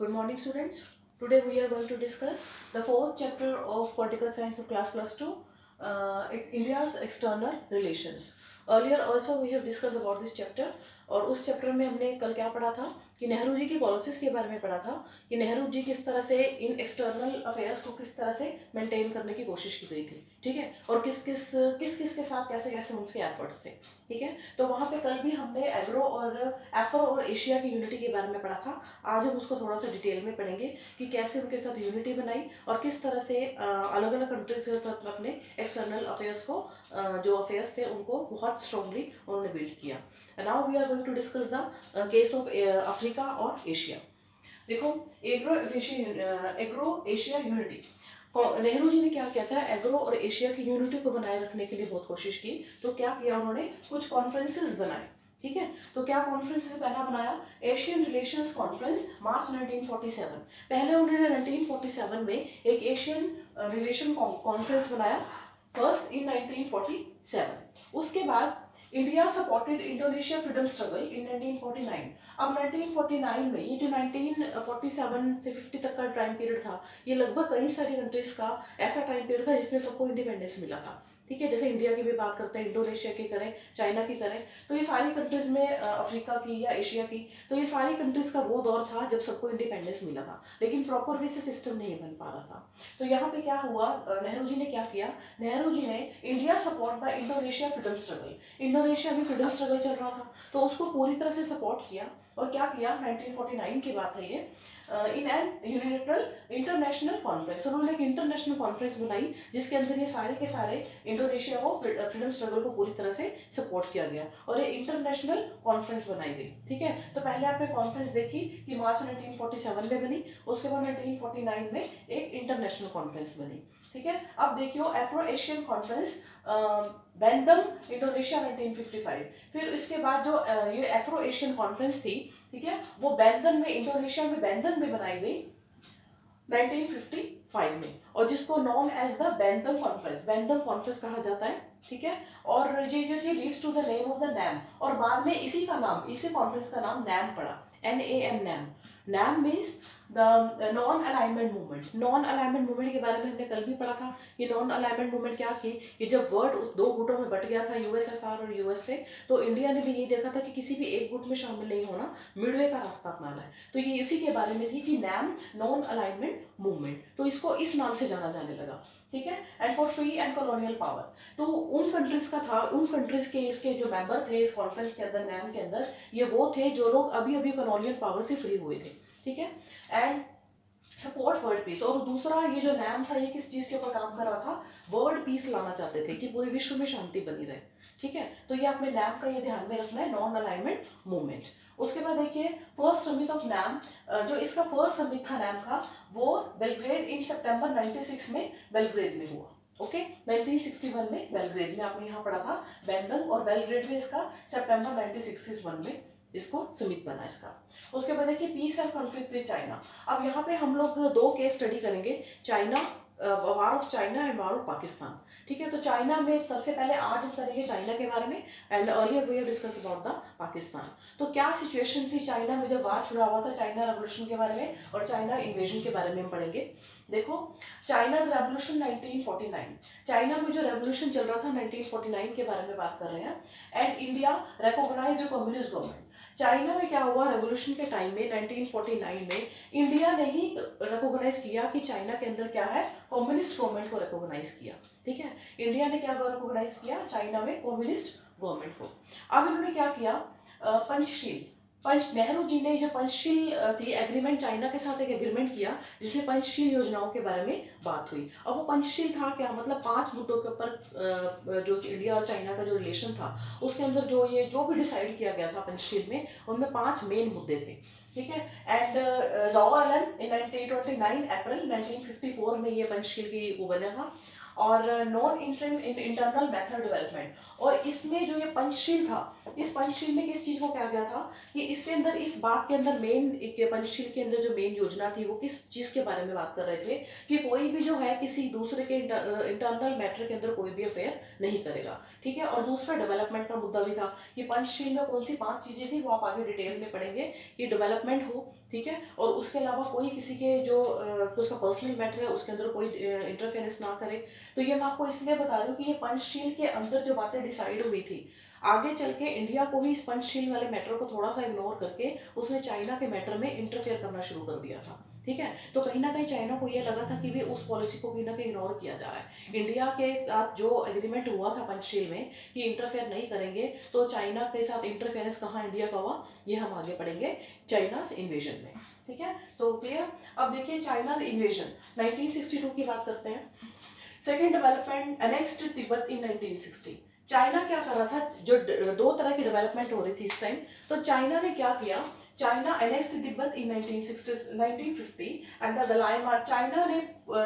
Good morning, students. Today we are going to discuss the fourth chapter of Political Science of Class Plus 2, India's External Relations. Earlier also we have discussed about this chapter और उस chapter में हमने कल क्या पढ़ा था कि नेहरू जी की पॉलिसीज के बारे में पढ़ा था कि नेहरू जी किस तरह से इन एक्सटर्नल अफेयर्स को किस तरह से मेंटेन करने की कोशिश की गई थी, ठीक है, और किस किस के साथ कैसे कैसे उनके एफर्ट्स थे, ठीक है। तो वहाँ पे कल भी हमने एफ्रो और एशिया की यूनिटी के बारे में पढ़ा था। आज हम उसको थोड़ा सा डिटेल में पढ़ेंगे कि कैसे उनके साथ यूनिटी बनाई और किस तरह से अलग अलग कंट्रीज के साथ अपने एक्सटर्नल अफेयर्स को जो अफेयर्स थे उनको बहुत स्ट्रांगली उन्होंने बिल्ड किया। Now we are going to discuss the case of Africa और एशिया। देखो, Afro Asia unity, Nehru ji ने क्या किया था, एग्रो और एशिया की यूनिटी को बनाए रखने के लिए बहुत कोशिश की। तो क्या किया उन्होंने, कुछ कॉन्फ्रेंसेस बनाए, ठीक है। तो क्या कॉन्फ्रेंस पहला बनाया, एशियन रिलेशंस कॉन्फ्रेंस, मार्च 1947। पहले उन्होंने 1947 में एक एशियन रिलेशन कॉन्फ्रेंस बनाया, फर्स्ट इन 1947। उसके बाद India supported Indonesia freedom struggle in 1949। अब 1949 में, ये जो 1947 से 50 तक का टाइम पीरियड था, ये लगभग कई सारी कंट्रीज का ऐसा टाइम पीरियड था जिसमें सबको इंडिपेंडेंस मिला था, ठीक है। जैसे इंडिया की भी बात करते हैं, इंडोनेशिया की करें, चाइना की करें, तो ये सारी कंट्रीज में, अफ्रीका की या एशिया की, तो ये सारी कंट्रीज का वो दौर था जब सबको इंडिपेंडेंस मिला था, लेकिन प्रॉपर वे से सिस्टम नहीं बन पा रहा था। तो यहाँ पे क्या हुआ, नेहरू जी ने क्या किया, नेहरू जी ने India support the Indonesia freedom struggle, Indonesia में फ्रीडम स्ट्रगल चल रहा था तो उसको पूरी तरह से सपोर्ट किया। और क्या किया, 1949 की बात है ये, in an unilateral international conference, उन्होंने एक इंटरनेशनल कॉन्फ्रेंस बनाई जिसके अंदर ये सारे के सारे इंडोनेशिया को फ्रीडम स्ट्रगल को पूरी तरह से सपोर्ट किया गया और ये इंटरनेशनल कॉन्फ्रेंस बनाई गई, ठीक है। तो पहले आपने कॉन्फ्रेंस देखी कि मार्च 1947 में बनी, उसके बाद 1949 में एक इंटरनेशनल कॉन्फ्रेंस बनी, ठीक है। अब देखियो, Afro Asian conference bantam Indonesia 1955। फिर इसके बाद जो ये एफ्रो एशियन कॉन्फ्रेंस थी, ठीक है, वो बैंडन में, इंडोनेशिया में बैंडन में बनाई गई 1955 में, और जिसको known as the Bandung conference कहा जाता है, ठीक है। और ये जो थी leads to the name of the NAM, और बाद में इसी का नाम, इसी कॉन्फ्रेंस का नाम नैम पड़ा, NAM, NAM. NAM means the non alignment movement. Non alignment movement के बारे में हमने कल भी पढ़ा था। ये नॉन अलाइनमेंट मूवमेंट क्या थी, कि जब वर्ल्ड उस दो गुटों में बट गया था, USSR और USA, तो इंडिया ने भी ये देखा था कि किसी भी एक गुट में शामिल नहीं होना, मिडवे का रास्ता अपनाना है। तो ये इसी के बारे में थी कि नैम, नॉन अलाइनमेंट मूवमेंट, तो इसको इस नाम से जाना जाने लगा, ठीक है। And for free and colonial power, तो उन कंट्रीज का था, उन कंट्रीज के इसके जो मेंबर थे इस कॉन्फ्रेंस के अंदर, नैम के अंदर, ये वो थे जो लोग अभी अभी कॉलोनियल पावर से फ्री हुए थे, ठीक है। एंड सपोर्ट वर्ल्ड पीस, और दूसरा ये जो नैम था ये किस चीज के ऊपर काम कर रहा था, वर्ल्ड पीस लाना चाहते थे कि पूरे विश्व में शांति बनी रहे, ठीक है। तो ये आपने नैम का ये ध्यान में रखना है, नॉन अलाइनमेंट मूवमेंट। उसके बाद देखिए, फर्स्ट समिट ऑफ नैम, जो इसका फर्स्ट समिट था नैम का, वो बेलग्रेड इन सितंबर 96 में बेलग्रेड में हुआ, ओके। 1961 में बेलग्रेड में, आपने यहाँ पढ़ा था बैंडन, और बेलग्रेड में इसका सितंबर 1961 में इसको समिट बना इसका। उसके बाद देखिए, peace and conflict with China. अब यहाँ पे हम लोग दो केस स्टडी करेंगे, China, war of China and war of Pakistan, ठीक है। तो चाइना में सबसे पहले आज हम करेंगे चाइना के बारे में, and earlier we have discuss about the Pakistan. तो क्या सिचुएशन थी चाइना में जब वार छुड़ा हुआ था, चाइना रेवोल्यूशन के बारे में और चाइना इन्वेजन के बारे में हम पढ़ेंगे। देखो, चाइनाज रेवोल्यूशन 1949, चाइना में जो रेवोल्यूशन चल रहा था 1949 के बारे में बात कर रहे हैं। And India recognised communist government. China में क्या हुआ, रेवोल्यूशन के टाइम में 1949 में इंडिया ने ही रिकॉग्नाइज किया कि चाइना के अंदर क्या है, कम्युनिस्ट गवर्नमेंट को रिकॉग्नाइज किया, ठीक है। इंडिया ने क्या रिकॉग्नाइज किया, चाइना में कम्युनिस्ट गवर्नमेंट को। अब इन्होंने क्या किया, पंचशील, नेहरू जी ने जो पंचशील थी एग्रीमेंट, चाइना के साथ एक एग्रीमेंट किया जिसमें पंचशील योजनाओं के बारे में बात हुई। अब वो पंचशील था क्या, मतलब 5 मुद्दों के ऊपर जो इंडिया और चाइना का जो रिलेशन था उसके अंदर जो भी डिसाइड किया गया था पंचशील में, उनमें 5 मेन मुद्दे थे, ठीक है। एंड ज़ाओ एलन इन 1929 अप्रैल 1954 में ये पंचशील की वो बना था। और नॉन इंटरनल मेथड डेवलपमेंट। और इसमें जो ये पंचशील था, इस पंचशील में किस चीज को क्या गया था कि इसके अंदर, इस बात के अंदर मेन, पंचशील के अंदर जो मेन योजना थी वो किस चीज के बारे में बात कर रहे थे कि कोई भी जो है किसी दूसरे के इंटरनल मैटर के अंदर कोई भी अफेयर नहीं करेगा, ठीक है। और दूसरा डेवलपमेंट का मुद्दा भी था कि पंचशील में कौन सी 5 चीजें थी वो आप आगे डिटेल में पढ़ेंगे कि डेवलपमेंट हो, ठीक है, और उसके अलावा कोई किसी के जो उसका पर्सनल मैटर है उसके अंदर कोई इंटरफेरेंस ना करे। तो ये मैं आपको इसलिए बता रही हूँ कि ये पंचशील के अंदर जो बातें डिसाइड हुई थी, आगे चल के इंडिया को भी इस पंचशील वाले मैटर को थोड़ा सा इग्नोर करके उसने चाइना के मैटर में इंटरफेयर करना शुरू कर दिया था, ठीक है। तो कहीं ना कहीं चाइना को ये लगा था कि भी उस पॉलिसी को कहीं ना कहीं इग्नोर किया जा रहा है। इंडिया के साथ जो एग्रीमेंट हुआ था पंचशील में कि इंटरफेयर नहीं करेंगे, तो चाइना के साथ इंटरफेरेंस कहाँ इंडिया का हुआ, ये हम आगे पढ़ेंगे चाइनाज इन्वेजन में, ठीक है। So clear. अब देखिए चाइनाज इन्वेजन 1962 की बात करते हैं। सेकेंड डेवलपमेंट अनेक्स्ड तिब्बत इन 1960। चाइना क्या कर रहा था, जो दो तरह की डेवलपमेंट हो रही थी इस टाइम, तो चाइना ने क्या किया, China annexed Tibet in 1950 and the Dalai Lama. China ने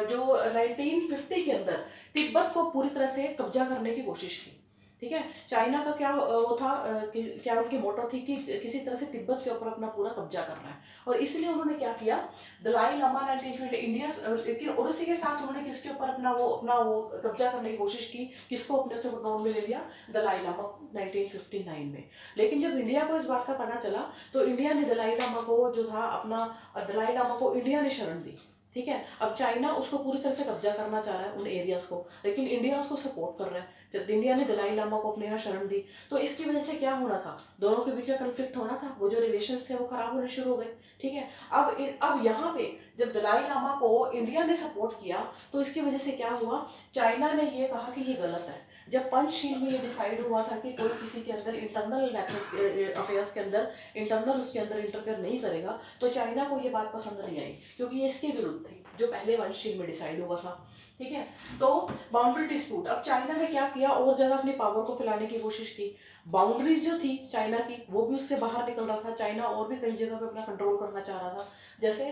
जो 1950 के अंदर तिब्बत को पूरी तरह से कब्जा करने की कोशिश की, ठीक है। चाइना का क्या वो था क्या उनकी मोटो थी कि किसी तरह से तिब्बत के ऊपर अपना पूरा कब्जा करना है, और इसलिए उन्होंने क्या किया, दलाई लामा 1920 इंडिया, लेकिन और उसी के साथ उन्होंने किसके ऊपर अपना वो कब्जा करने की कोशिश की, किसको अपने से कंट्रोल में ले लिया, दलाई लामा को 1959 में। लेकिन जब इंडिया को इस बात का पता चला तो इंडिया ने दलाई लामा को जो था अपना, दलाई लामा को इंडिया ने शरण दी, ठीक है। अब चाइना उसको पूरी तरह से कब्जा करना चाह रहा है उन एरियाज को, लेकिन इंडिया उसको सपोर्ट कर रहा है। जब इंडिया ने दलाई लामा को अपने यहाँ शरण दी तो इसकी वजह से क्या होना था, दोनों के बीच में कन्फ्लिक्ट होना था, वो जो रिलेशंस थे वो खराब होने शुरू हो गए, ठीक है। अब यहाँ पे जब दलाई लामा को इंडिया ने सपोर्ट किया तो इसकी वजह से क्या हुआ, चाइना ने ये कहा कि ये गलत है। जब पंचशील में ये डिसाइड हुआ था कि कोई किसी के अंदर इंटरनल मैथड्स अफेयर्स के अंदर इंटरनल उसके अंदर इंटरफेयर नहीं करेगा, तो चाइना को ये बात पसंद नहीं आई क्योंकि ये इसके विरुद्ध थी जो पहले पंचशील में डिसाइड हुआ था, ठीक है। तो बाउंड्री डिस्प्यूट, अब चाइना ने क्या किया, और ज्यादा अपनी पावर को फैलाने की कोशिश की। बाउंड्रीज जो थी चाइना की वो भी उससे बाहर निकल रहा था, चाइना और भी कई जगह पे अपना कंट्रोल करना चाह रहा था। जैसे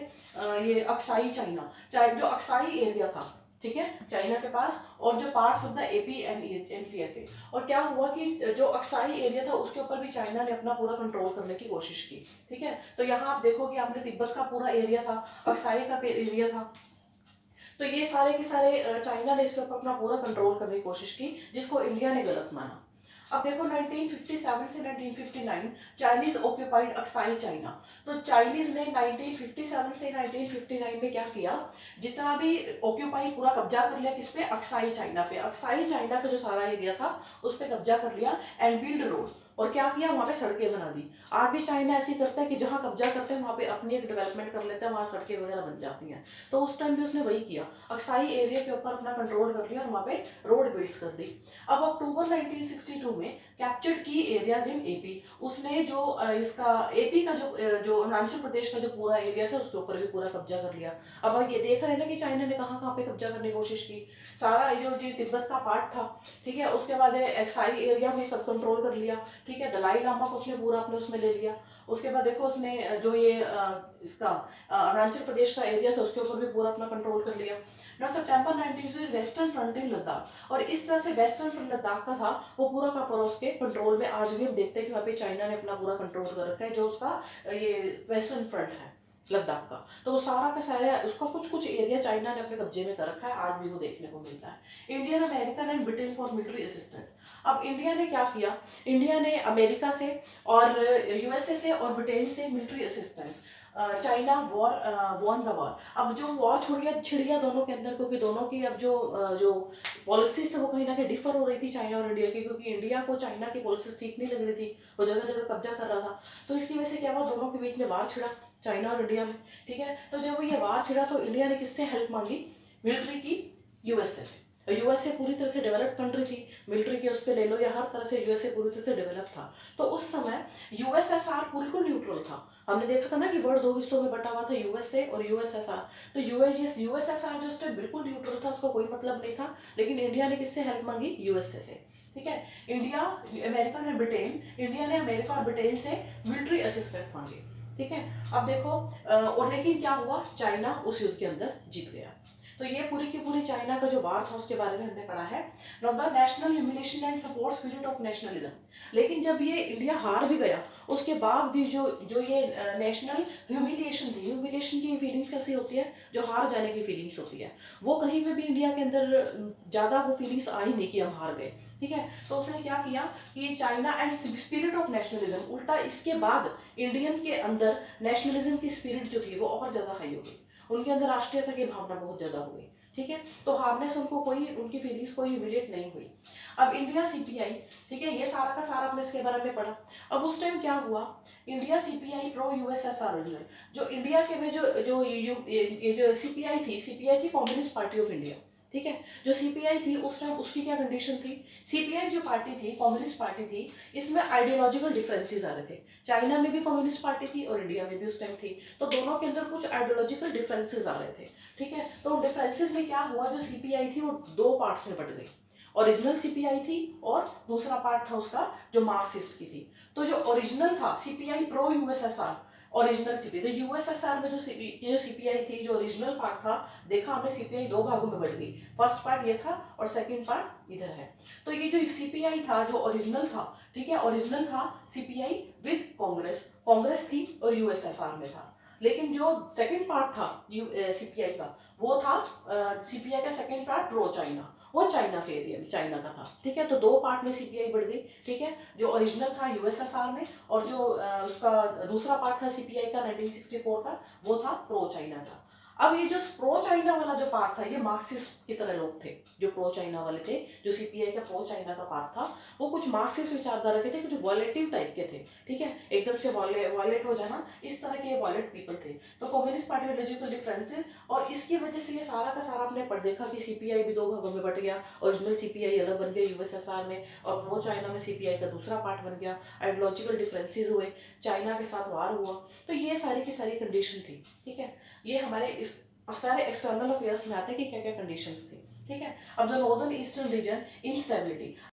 ये अक्साई चाइना, जो अक्साई एरिया था, ठीक है, चाइना के पास, और जो parts of the AP and NPFA. और क्या हुआ कि जो अक्साई एरिया था उसके ऊपर भी चाइना ने अपना पूरा कंट्रोल करने की कोशिश की, ठीक है। तो यहाँ आप देखो कि आपने तिब्बत का पूरा एरिया था, अक्साई का एरिया था, तो ये सारे के सारे चाइना ने इसके ऊपर अपना पूरा कंट्रोल करने की कोशिश की, जिसको इंडिया ने गलत माना। अब देखो 1957 से 1959 चाइनीज ऑक्यूपाइड अक्साई चाइना। तो चाइनीज ने 1957 से 1959 में क्या किया, जितना भी ऑक्यूपाई पूरा कब्जा कर लिया, किस पे, अक्साई चाइना पे। अक्साई चाइना का जो सारा एरिया था उस पर कब्जा कर लिया एंड बिल्ड रोड, और क्या किया, वहाँ पे सड़कें बना दी। आज भी चाइना ऐसी करता है कि जहाँ कब्जा करते हैं वहाँ पे अपनी एक डेवलपमेंट कर लेते हैं, वहाँ सड़कें वगैरह बन जाती हैं। तो उस टाइम भी उसने वही किया, अक्साई एरिया के ऊपर अपना कंट्रोल कर लिया और वहाँ पे रोड बिल्ड्स कर दी। अब अक्टूबर 1962 में कैप्चर्ड की एरियाज इन एपी, उसने जो इसका एपी का जो अरुणाचल प्रदेश का जो पूरा एरिया था उसके ऊपर भी पूरा कब्जा कर लिया। अब ये देख रहे हैं ना कि चाइना ने कहाँ कहाँ पे कब्जा करने की कोशिश की, सारा जो तिब्बत का पार्ट था, ठीक है, उसके बाद एक्साई एरिया में कंट्रोल कर लिया, ठीक है, दलाई लामा को उसने पूरा अपने उसमें ले लिया। उसके बाद देखो उसने जो ये इसका अरुणाचल प्रदेश का एरिया था उसके ऊपर भी पूरा अपना कंट्रोल कर लिया। ना सितंबर 19 वेस्टर्न फ्रंट इन लद्दाख, और इस तरह से वेस्टर्न फ्रंट लद्दाख का था वो पूरा का पूरा उसके कंट्रोल में। आज भी हम देखते हैं कि वहाँ पे चाइना ने अपना पूरा कंट्रोल कर रखा है, जो उसका ये वेस्टर्न फ्रंट है लद्दाख का, तो वो सारा का सारा उसका कुछ कुछ एरिया चाइना ने अपने कब्जे में कर रखा है, आज भी वो देखने को मिलता है। Indian American and Britain for military assistance. अब इंडिया ने क्या किया, इंडिया ने अमेरिका से और यूएसए से और ब्रिटेन से military assistance, China won the war. अब जो वॉर छिड़ गया दोनों के अंदर, क्योंकि दोनों की अब जो पॉलिसीज थे वो कहीं ना कहीं डिफर हो रही थी चाइना और इंडिया की, क्योंकि इंडिया को चाइना की पॉलिसीज ठीक नहीं लग रही थी, वो जगह जगह कब्जा कर रहा था। तो इसकी वजह से क्या हुआ, दोनों के बीच में वार छिड़ा, चाइना और इंडिया में, ठीक है। तो जब ये वार छिड़ा तो इंडिया ने किससे हेल्प मांगी, मिलिट्री की, यूएसए से। यूएसए पूरी तरह से डेवलप कंट्री थी, मिलिट्री के उस पर ले लो या हर तरह से यूएसए पूरी तरह से डेवलप था। तो उस समय यूएसएसआर बिल्कुल न्यूट्रल था। हमने देखा था ना कि वर्ल्ड 2 हिस्सों में बटा हुआ था, यूएसए और यूएसएसआर। तो यूएसएसआर जो उस टाइम बिल्कुल न्यूट्रल था, उसको कोई मतलब नहीं था, लेकिन इंडिया ने किससे हेल्प मांगी, यूएसए से, ठीक है। इंडिया, अमेरिका ने ब्रिटेन, इंडिया ने अमेरिका और ब्रिटेन से मिलिट्री असिस्टेंस मांगी, ठीक है। अब देखो और लेकिन क्या हुआ, चाइना उस युद्ध के अंदर जीत गया। तो ये पूरी की पूरी चाइना का जो वार था उसके बारे में हमने पढ़ा है। Now the national humiliation and support spirit of nationalism. लेकिन जब ये इंडिया हार भी गया उसके बावजूद जो जो ये नेशनल ह्यूमिलिएशन थी, ह्यूमिलिएशन की फीलिंग्स कैसी होती है, जो हार जाने की फीलिंग्स होती है, वो कहीं पे भी इंडिया के अंदर ज़्यादा वो फीलिंग्स आई नहीं कि हम हार गए। ठीक है, तो उसने क्या किया कि China and spirit of nationalism, उल्टा इसके बाद इंडियन के अंदर नेशनलिज्म की स्पिरिट जो थी वो और ज़्यादा हाई हो गई, उनके अंदर राष्ट्रीयता की भावना बहुत ज़्यादा हो गई। ठीक है, तो हारने से उनको कोई उनकी फीलिंग्स कोई ह्यूमिलेट नहीं हुई। अब इंडिया सीपीआई, ठीक है, ये सारा का सारा हमने इसके बारे में पढ़ा। अब उस टाइम क्या हुआ, India CPI pro USSR original, जो इंडिया के में जो जो ये जो सीपीआई थी कम्युनिस्ट पार्टी ऑफ इंडिया। ठीक है, जो सीपीआई थी उस टाइम उसकी क्या कंडीशन थी, सीपीआई जो पार्टी थी कम्युनिस्ट पार्टी थी, इसमें आइडियोलॉजिकल डिफरेंसेस आ रहे थे। चाइना में भी कम्युनिस्ट पार्टी थी और इंडिया में भी उस टाइम थी, तो दोनों के अंदर कुछ आइडियोलॉजिकल डिफरेंसेस आ रहे थे। ठीक है, तो उन डिफरेंसेस में क्या हुआ, जो सीपीआई थी वो दो पार्ट्स में बट गई, ओरिजिनल सीपीआई थी और दूसरा पार्ट था उसका जो मार्क्सिस्ट की थी। तो जो ओरिजिनल था CPI pro USSR, original CPI, तो यूएसएसआर में जो सीपीआई थी, जो ओरिजिनल पार्ट था, देखा हमने सीपीआई दो भागों में बट गई, फर्स्ट पार्ट ये था और सेकंड पार्ट इधर है। तो ये जो सीपीआई था जो ओरिजिनल था, ठीक है, ओरिजिनल था सीपीआई विद कांग्रेस, कांग्रेस थी और यूएसएसआर में था। लेकिन जो सेकंड पार्ट था सीपीआई का, वो था सीपीआई का सेकंड पार्ट प्रो चाइना, वो चाइना के एरिया में चाइना का था। ठीक है, तो दो पार्ट में सीपीआई बढ़ गई। ठीक है, जो ओरिजिनल था यूएसएसआर में और जो उसका दूसरा पार्ट था सीपीआई का 1964 का, वो था प्रो चाइना का। अब ये जो प्रो चाइना वाला जो पार्ट था, ये मार्क्सिस्ट की तरह लोग थे जो प्रो चाइना वाले थे, जो सीपीआई का प्रो चाइना का पार्ट था, वो कुछ मार्क्सिस्ट विचारधारा के थे, कुछ वॉलेटिव टाइप के थे। ठीक है, एकदम से वॉलेट हो जाना, इस तरह के वॉलेट पीपल थे। तो कम्युनिस्ट पार्टी में लॉजिकल डिफरेंसेस, और इसकी वजह से ये सारा का सारा आपने पढ़ देखा कि सीपीआई भी दो भागों में बट गया, ओरिजिनल सीपीआई अलग बन गया यूएसएसआर में, और प्रो चाइना में सीपीआई का दूसरा पार्ट बन गया, आइडियोलॉजिकल डिफरेंसेस हुए, चाइना के साथ वार हुआ। तो ये सारी की सारी कंडीशन थी। ठीक है, ये हमारे इस सारे एक्सटर्नल अफेयर्स में आते हैं कि क्या क्या कंडीशंस थी। ठीक है, अब the northern eastern region instability,